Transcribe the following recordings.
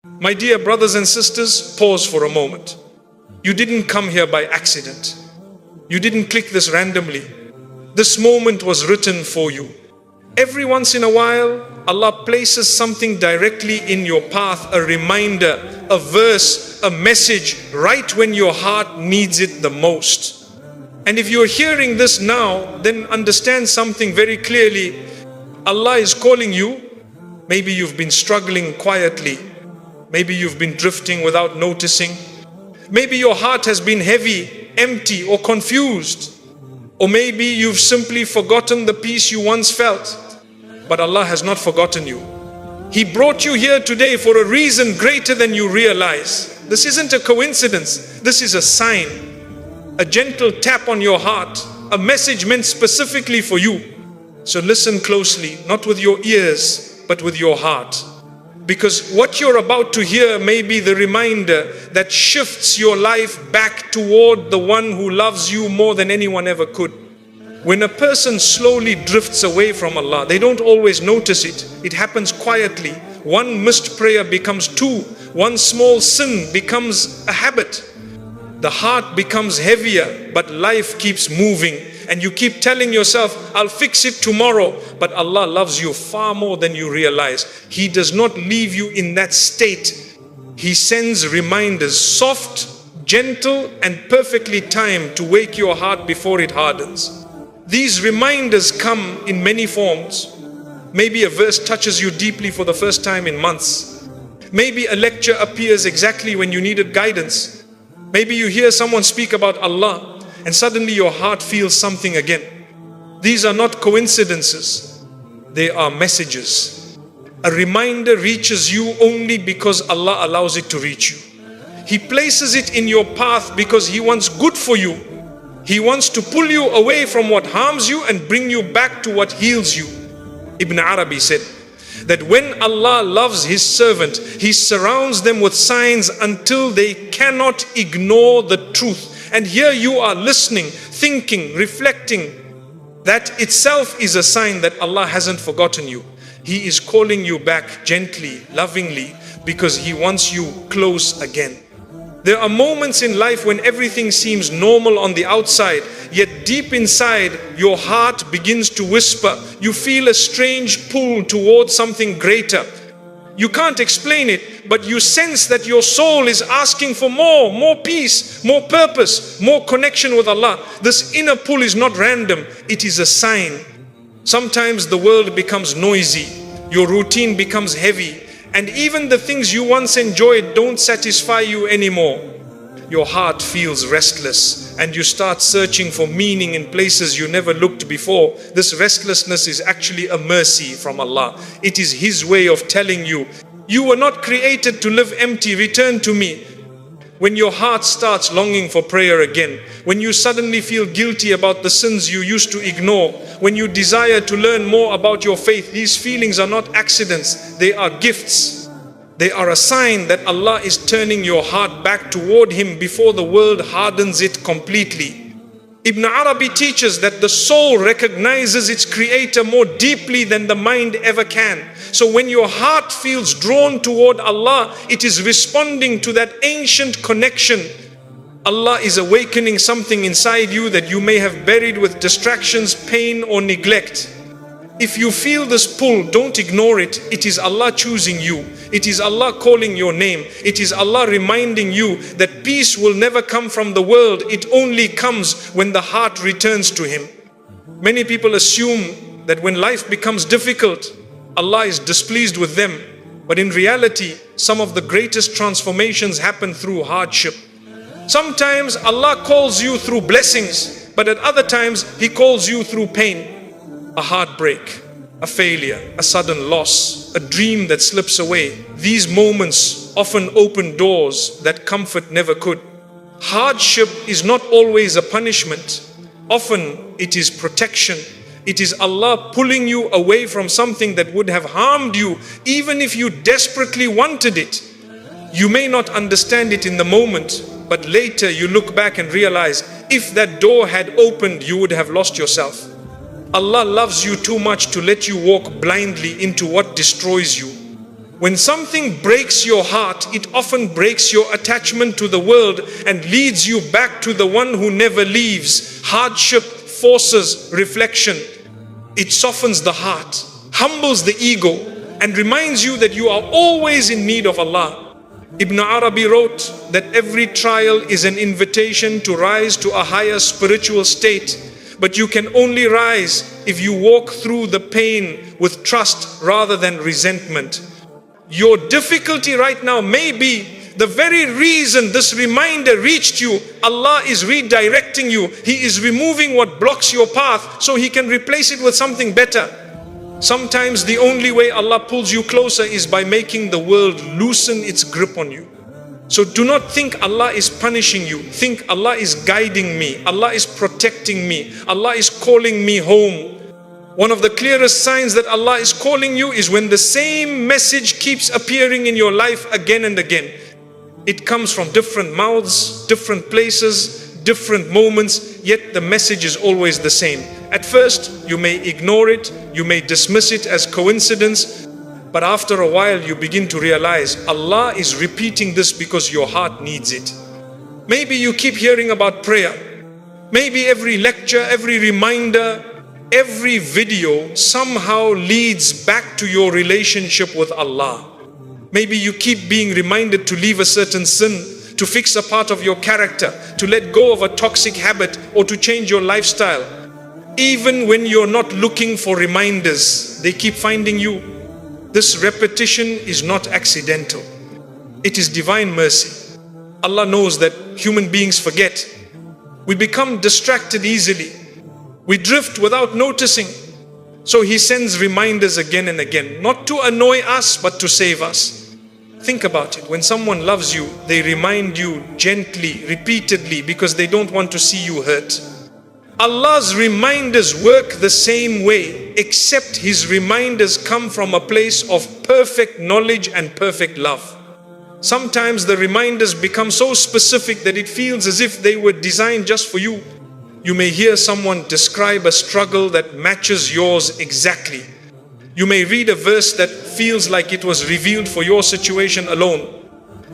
My dear brothers and sisters, pause for a moment. You didn't come here by accident. You didn't click this randomly. This moment was written for you. Every once in a while, Allah places something directly in your path, a reminder, a verse, a message, right when your heart needs it the most. And if you're hearing this now, then understand something very clearly. Allah is calling you. Maybe you've been struggling quietly. Maybe you've been drifting without noticing. Maybe your heart has been heavy, empty, or confused. Or maybe you've simply forgotten the peace you once felt. But Allah has not forgotten you. He brought you here today for a reason greater than you realize. This isn't a coincidence. This is a sign, a gentle tap on your heart, a message meant specifically for you. So listen closely, not with your ears, but with your heart. Because what you're about to hear may be the reminder that shifts your life back toward the one who loves you more than anyone ever could. When a person slowly drifts away from Allah, they don't always notice it. It happens quietly. One missed prayer becomes two. One small sin becomes a habit. The heart becomes heavier, but life keeps moving. And you keep telling yourself, I'll fix it tomorrow. But Allah loves you far more than you realize. He does not leave you in that state. He sends reminders, soft, gentle, and perfectly timed to wake your heart before it hardens. These reminders come in many forms. Maybe a verse touches you deeply for the first time in months. Maybe a lecture appears exactly when you needed guidance. Maybe you hear someone speak about Allah and suddenly your heart feels something again. These are not coincidences. They are messages. A reminder reaches you only because Allah allows it to reach you. He places it in your path because He wants good for you. He wants to pull you away from what harms you and bring you back to what heals you. Ibn Arabi said that when Allah loves His servant, He surrounds them with signs until they cannot ignore the truth. And here you are listening, thinking, reflecting. That itself is a sign that Allah hasn't forgotten you. He is calling you back gently, lovingly, because He wants you close again. There are moments in life when everything seems normal on the outside, yet deep inside your heart begins to whisper. You feel a strange pull towards something greater. You can't explain it, but you sense that your soul is asking for more peace, more purpose, more connection with Allah. This inner pull is not random, it is a sign. Sometimes the world becomes noisy, your routine becomes heavy, and even the things you once enjoyed don't satisfy you anymore. Your heart feels restless and you start searching for meaning in places you never looked before. This restlessness is actually a mercy from Allah. It is His way of telling you, you were not created to live empty, return to me. When your heart starts longing for prayer again, when you suddenly feel guilty about the sins you used to ignore, when you desire to learn more about your faith, these feelings are not accidents, they are gifts. They are a sign that Allah is turning your heart back toward Him before the world hardens it completely. Ibn Arabi teaches that the soul recognizes its creator more deeply than the mind ever can. So when your heart feels drawn toward Allah, it is responding to that ancient connection. Allah is awakening something inside you that you may have buried with distractions, pain, or neglect. If you feel this pull, don't ignore it. It is Allah choosing you. It is Allah calling your name. It is Allah reminding you that peace will never come from the world. It only comes when the heart returns to Him. Many people assume that when life becomes difficult, Allah is displeased with them. But in reality, some of the greatest transformations happen through hardship. Sometimes Allah calls you through blessings, but at other times He calls you through pain. A heartbreak, a failure, a sudden loss, a dream that slips away. These moments often open doors that comfort never could. Hardship is not always a punishment. Often it is protection. It is Allah pulling you away from something that would have harmed you even if you desperately wanted it. You may not understand it in the moment, but later you look back and realize if that door had opened, you would have lost yourself. Allah loves you too much to let you walk blindly into what destroys you. When something breaks your heart, it often breaks your attachment to the world and leads you back to the one who never leaves. Hardship forces reflection. It softens the heart, humbles the ego, and reminds you that you are always in need of Allah. Ibn Arabi wrote that every trial is an invitation to rise to a higher spiritual state, but you can only rise if you walk through the pain with trust rather than resentment. Your difficulty right now may be the very reason this reminder reached you. Allah is redirecting you. He is removing what blocks your path so He can replace it with something better. Sometimes the only way Allah pulls you closer is by making the world loosen its grip on you. So do not think Allah is punishing you. Think Allah is guiding me. Allah is protecting me. Allah is calling me home. One of the clearest signs that Allah is calling you is when the same message keeps appearing in your life again and again. It comes from different mouths, different places, different moments, yet the message is always the same. At first, you may ignore it, you may dismiss it as coincidence, but after a while you begin to realize Allah is repeating this because your heart needs it. Maybe you keep hearing about prayer. Maybe every lecture, every reminder, every video somehow leads back to your relationship with Allah. Maybe you keep being reminded to leave a certain sin, to fix a part of your character, to let go of a toxic habit, or to change your lifestyle. Even when you're not looking for reminders, they keep finding you. This repetition is not accidental. It is divine mercy. Allah knows that human beings forget. We become distracted easily. We drift without noticing. So He sends reminders again and again, not to annoy us, but to save us. Think about it. When someone loves you, they remind you gently, repeatedly, because they don't want to see you hurt. Allah's reminders work the same way, except His reminders come from a place of perfect knowledge and perfect love. Sometimes the reminders become so specific that it feels as if they were designed just for you. You may hear someone describe a struggle that matches yours exactly. You may read a verse that feels like it was revealed for your situation alone.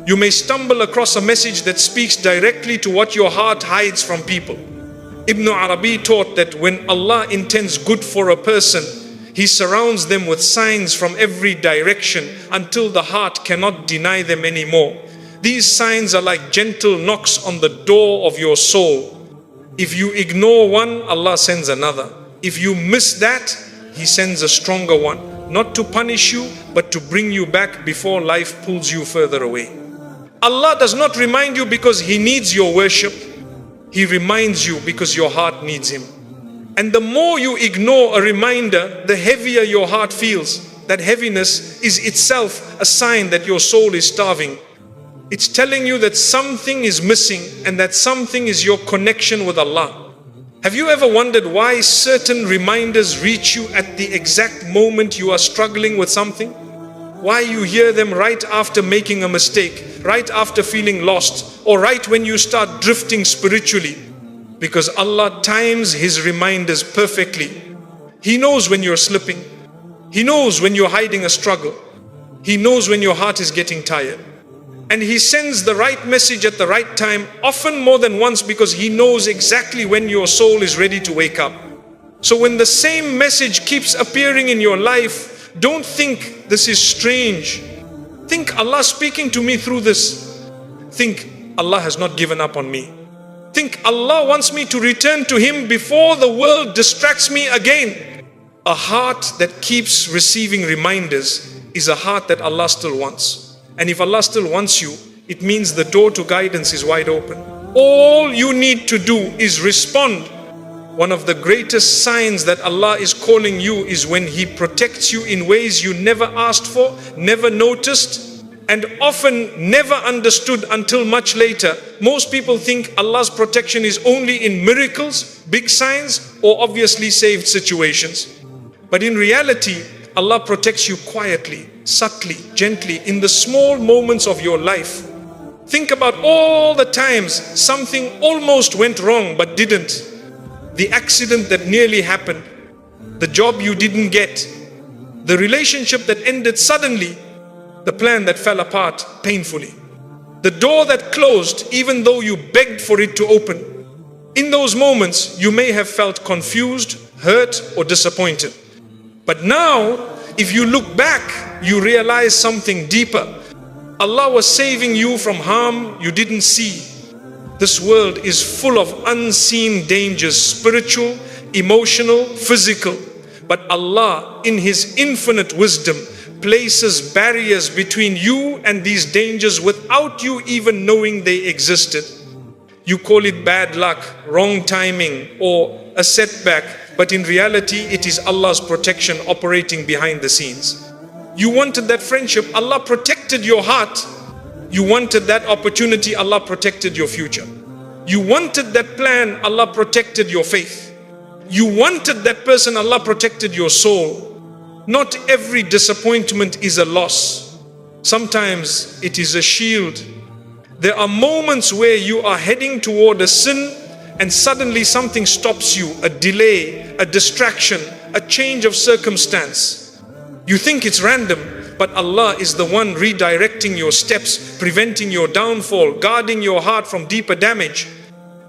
You may stumble across a message that speaks directly to what your heart hides from people. Ibn Arabi taught that when Allah intends good for a person, He surrounds them with signs from every direction until the heart cannot deny them anymore. These signs are like gentle knocks on the door of your soul. If you ignore one, Allah sends another. If you miss that, He sends a stronger one, not to punish you, but to bring you back before life pulls you further away. Allah does not remind you because He needs your worship. He reminds you because your heart needs Him. And the more you ignore a reminder, the heavier your heart feels. That heaviness is itself a sign that your soul is starving. It's telling you that something is missing, and that something is your connection with Allah. Have you ever wondered why certain reminders reach you at the exact moment you are struggling with something? Why you hear them right after making a mistake, right after feeling lost, or right when you start drifting spiritually? Because Allah times His reminders perfectly. He knows when you're slipping. He knows when you're hiding a struggle. He knows when your heart is getting tired. And He sends the right message at the right time, often more than once, because He knows exactly when your soul is ready to wake up. So when the same message keeps appearing in your life, don't think this is strange. Think Allah speaking to me through this. Think Allah has not given up on me. Think Allah wants me to return to Him before the world distracts me again. A heart that keeps receiving reminders is a heart that Allah still wants. And if Allah still wants you, it means the door to guidance is wide open. All you need to do is respond. One of the greatest signs that Allah is calling you is when He protects you in ways you never asked for, never noticed, and often never understood until much later. Most people think Allah's protection is only in miracles, big signs, or obviously saved situations. But in reality, Allah protects you quietly, subtly, gently, in the small moments of your life. Think about all the times something almost went wrong but didn't. The accident that nearly happened, the job you didn't get, the relationship that ended suddenly, The plan that fell apart painfully. The door that closed even though you begged for it to open. In those moments, you may have felt confused, hurt, or disappointed. But now, if you look back, you realize something deeper. Allah was saving you from harm you didn't see. This world is full of unseen dangers, spiritual, emotional, physical. But Allah, in His infinite wisdom, places barriers between you and these dangers without you even knowing they existed. You call it bad luck, wrong timing, or a setback, but in reality it is Allah's protection operating behind the scenes. You wanted that friendship, Allah protected your heart. You wanted that opportunity, Allah protected your future. You wanted that plan, Allah protected your faith. You wanted that person, Allah protected your soul. Not every disappointment is a loss. Sometimes it is a shield. There are moments where you are heading toward a sin and suddenly something stops you, a delay, a distraction, a change of circumstance. You think it's random, but Allah is the one redirecting your steps, preventing your downfall, guarding your heart from deeper damage.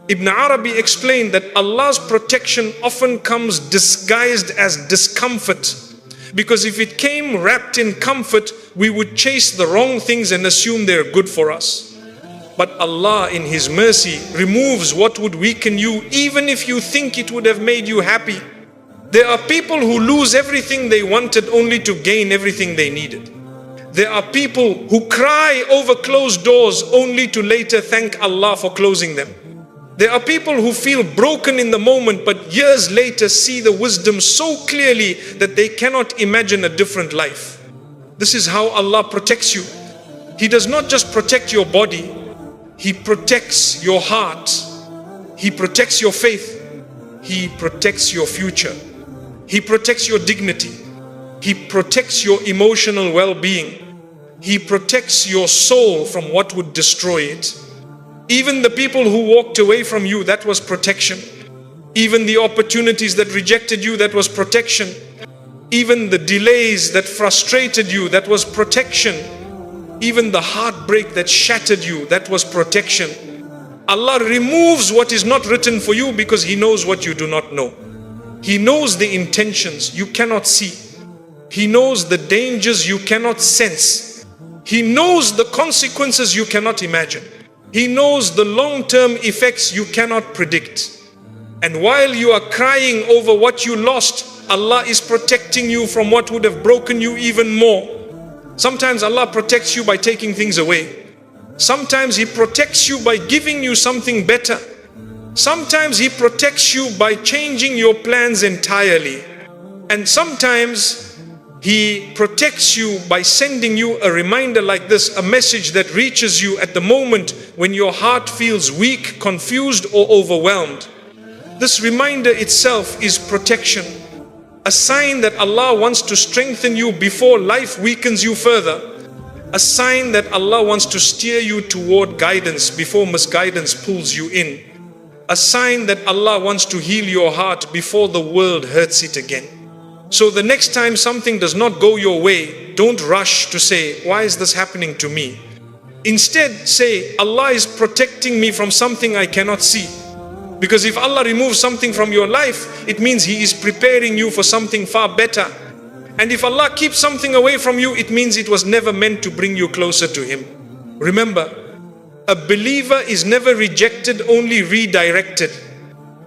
Ibn Arabi explained that Allah's protection often comes disguised as discomfort. Because if it came wrapped in comfort, we would chase the wrong things and assume they're good for us. But Allah in His mercy removes what would weaken you, even if you think it would have made you happy. There are people who lose everything they wanted only to gain everything they needed. There are people who cry over closed doors only to later thank Allah for closing them. There are people who feel broken in the moment but years later see the wisdom so clearly that they cannot imagine a different life. This is how Allah protects you. He does not just protect your body, He protects your heart. He protects your faith. He protects your future. He protects your dignity. He protects your emotional well-being. He protects your soul from what would destroy it. Even the people who walked away from you, that was protection. Even the opportunities that rejected you, that was protection. Even the delays that frustrated you, that was protection. Even the heartbreak that shattered you, that was protection. Allah removes what is not written for you because He knows what you do not know. He knows the intentions you cannot see. He knows the dangers you cannot sense. He knows the consequences you cannot imagine. He knows the long-term effects you cannot predict. And while you are crying over what you lost, Allah is protecting you from what would have broken you even more. Sometimes Allah protects you by taking things away. Sometimes He protects you by giving you something better. Sometimes He protects you by changing your plans entirely. And sometimes He protects you by sending you a reminder like this, a message that reaches you at the moment when your heart feels weak, confused, or overwhelmed. This reminder itself is protection, a sign that Allah wants to strengthen you before life weakens you further, a sign that Allah wants to steer you toward guidance before misguidance pulls you in, a sign that Allah wants to heal your heart before the world hurts it again. So the next time something does not go your way, don't rush to say, why is this happening to me? Instead, say, Allah is protecting me from something I cannot see. Because if Allah removes something from your life, it means He is preparing you for something far better. And if Allah keeps something away from you, it means it was never meant to bring you closer to Him. Remember, a believer is never rejected, only redirected.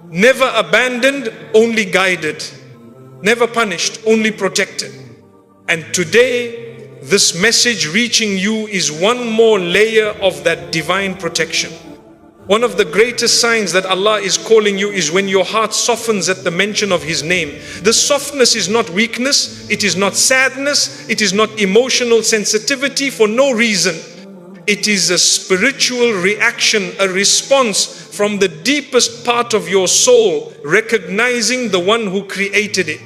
Never abandoned, only guided. Never punished, only protected. And today, this message reaching you is one more layer of that divine protection. One of the greatest signs that Allah is calling you is when your heart softens at the mention of His name. This softness is not weakness, it is not sadness, it is not emotional sensitivity for no reason. It is a spiritual reaction, a response from the deepest part of your soul, recognizing the one who created it.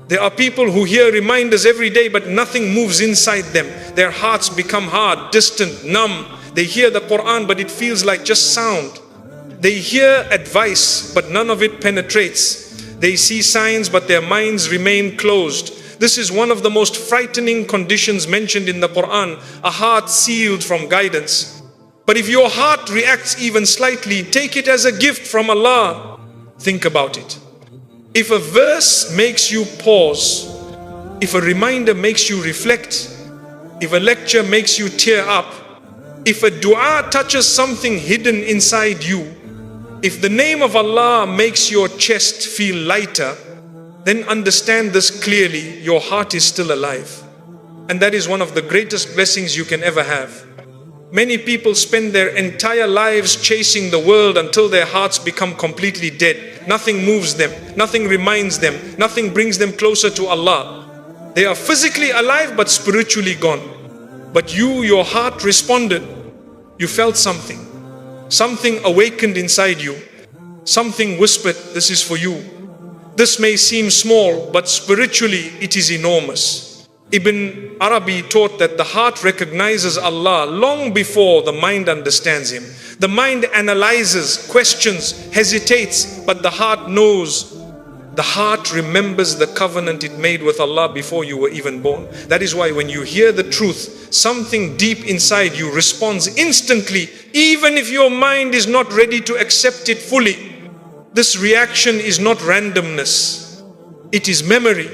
There are people who hear reminders every day, but nothing moves inside them. Their hearts become hard, distant, numb. They hear the Quran, but it feels like just sound. They hear advice, but none of it penetrates. They see signs, but their minds remain closed. This is one of the most frightening conditions mentioned in the Quran, a heart sealed from guidance. But if your heart reacts even slightly, take it as a gift from Allah. Think about it. If a verse makes you pause, if a reminder makes you reflect, if a lecture makes you tear up, if a dua touches something hidden inside you, if the name of Allah makes your chest feel lighter, then understand this clearly: your heart is still alive. And that is one of the greatest blessings you can ever have. Many people spend their entire lives chasing the world until their hearts become completely dead. Nothing moves them, nothing reminds them, nothing brings them closer to Allah. They are physically alive but spiritually gone. But your heart responded. You felt something. Something awakened inside you. Something whispered, this is for you. This may seem small, but spiritually it is enormous. Ibn Arabi taught that the heart recognizes Allah long before the mind understands Him. The mind analyzes, questions, hesitates, but the heart knows. The heart remembers the covenant it made with Allah before you were even born. That is why when you hear the truth, something deep inside you responds instantly, even if your mind is not ready to accept it fully. This reaction is not randomness. It is memory.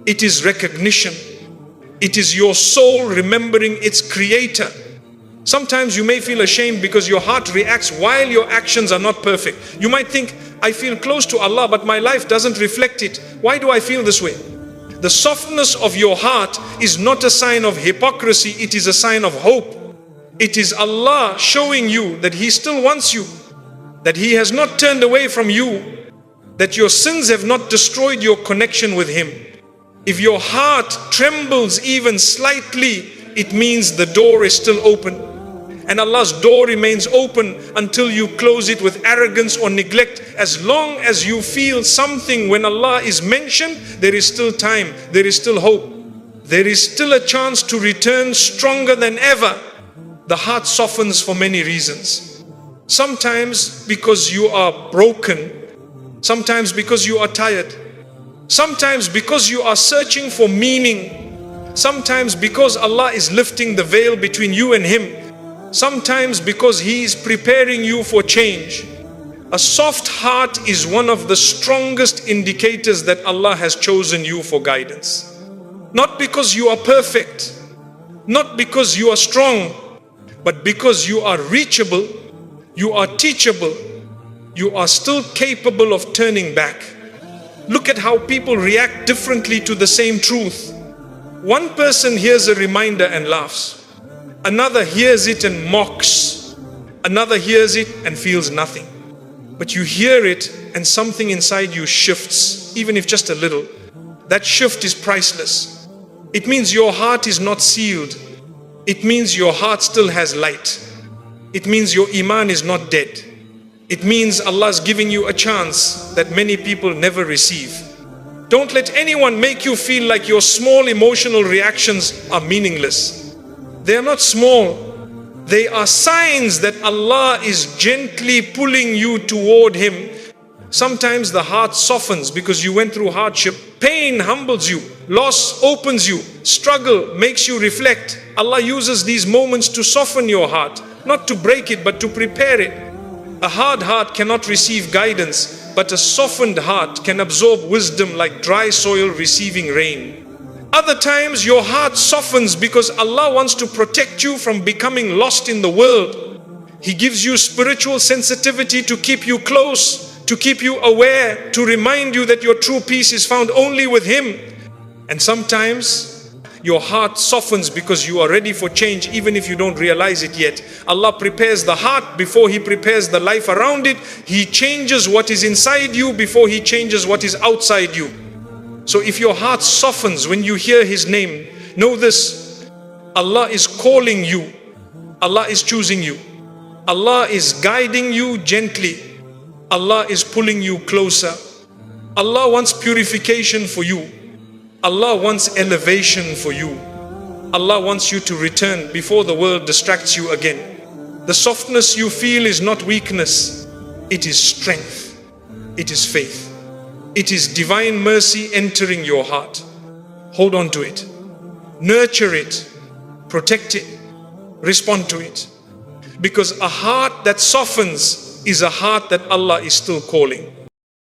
It is recognition. It is your soul remembering its creator. Sometimes you may feel ashamed because your heart reacts while your actions are not perfect. You might think, I feel close to Allah, but my life doesn't reflect it. Why do I feel this way? The softness of your heart is not a sign of hypocrisy, it is a sign of hope. It is Allah showing you that He still wants you, that He has not turned away from you, that your sins have not destroyed your connection with Him. If your heart trembles even slightly, it means the door is still open. And Allah's door remains open until you close it with arrogance or neglect. As long as you feel something when Allah is mentioned, there is still time, there is still hope. There is still a chance to return stronger than ever. The heart softens for many reasons. Sometimes because you are broken, sometimes because you are tired, sometimes because you are searching for meaning, sometimes because Allah is lifting the veil between you and Him, sometimes because He is preparing you for change. A soft heart is one of the strongest indicators that Allah has chosen you for guidance. Not because you are perfect, not because you are strong, but because you are reachable, you are teachable, you are still capable of turning back. Look at how people react differently to the same truth. One person hears a reminder and laughs. Another hears it and mocks. Another hears it and feels nothing. But you hear it and something inside you shifts, even if just a little. That shift is priceless. It means your heart is not sealed. It means your heart still has light. It means your iman is not dead. It means Allah is giving you a chance that many people never receive. Don't let anyone make you feel like your small emotional reactions are meaningless. They are not small. They are signs that Allah is gently pulling you toward Him. Sometimes the heart softens because you went through hardship. Pain humbles you. Loss opens you. Struggle makes you reflect. Allah uses these moments to soften your heart, not to break it, but to prepare it. A hard heart cannot receive guidance, but a softened heart can absorb wisdom like dry soil receiving rain. Other times your heart softens because Allah wants to protect you from becoming lost in the world. He gives you spiritual sensitivity to keep you close, to keep you aware, to remind you that your true peace is found only with Him. And sometimes your heart softens because you are ready for change, even if you don't realize it yet. Allah prepares the heart before He prepares the life around it. He changes what is inside you before He changes what is outside you. So if your heart softens when you hear His name, know this: Allah is calling you. Allah is choosing you. Allah is guiding you gently. Allah is pulling you closer. Allah wants purification for you. Allah wants elevation for you. Allah wants you to return before the world distracts you again. The softness you feel is not weakness. It is strength. It is faith. It is divine mercy entering your heart. hold on to it, nurture it, protect it, respond to it. Because a heart that softens is a heart that Allah is still calling.